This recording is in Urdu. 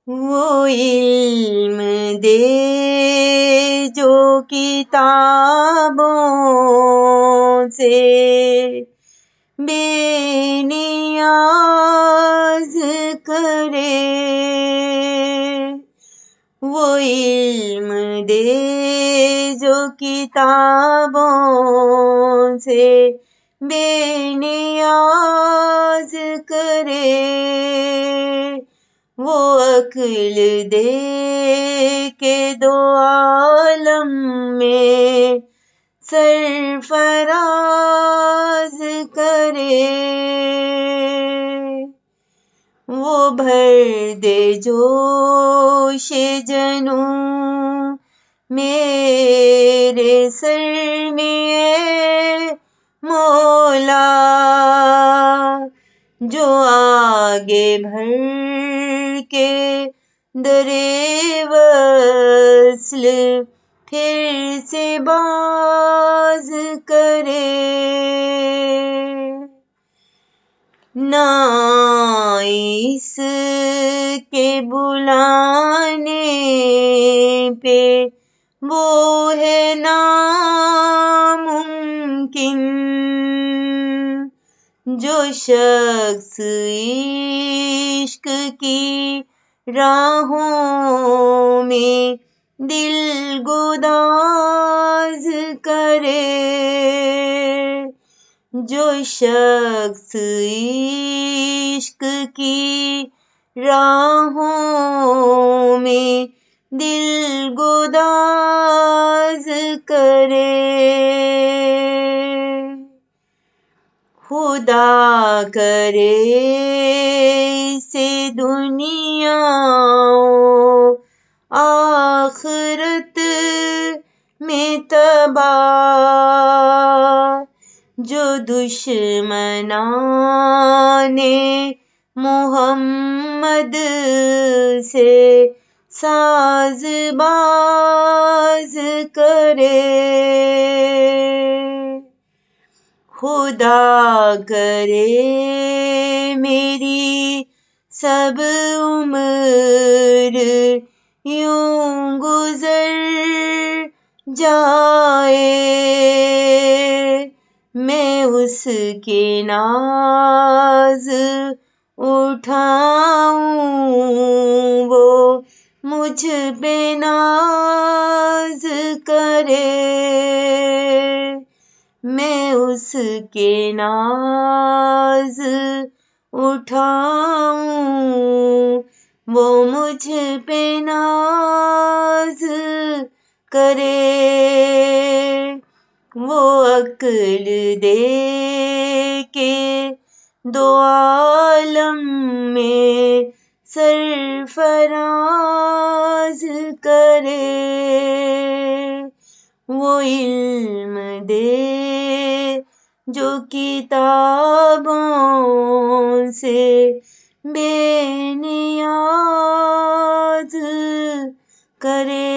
وہ علم دے جو کتابوں سے بے نیاز کرے، وہ علم دے جو کتابوں سے بے نیاز کرے، وہ عقل دے کہ دو عالم میں سرفراز کرے، وہ بھر دے جوش جنوں میرے سر میں اے مولا، جو آگے بھر کے در وصل پھر سے باز کرے، نہ اس کے بلانے پہ وہ ہے ناممکن، جو شخص عشق کی راہوں میں دل گداز کرے، جو شخص عشق کی راہوں میں دل گداز کرے، خدا کرے اسے دنیا و آخرت میں تباہ، جو دشمنان محمد سے ساز باز کرے، خدا کرے میری سب عمر یوں گزر جائے، میں اس کے ناز اٹھاؤں وہ مجھ پہ ناز کرے، میں اس کے ناز اٹھاؤں وہ مجھ پہ ناز کرے، وہ عقل دے کہ دو عالم میں سرفراز کرے، وہ علم دے جو کتابوں سے بے نیاز کرے،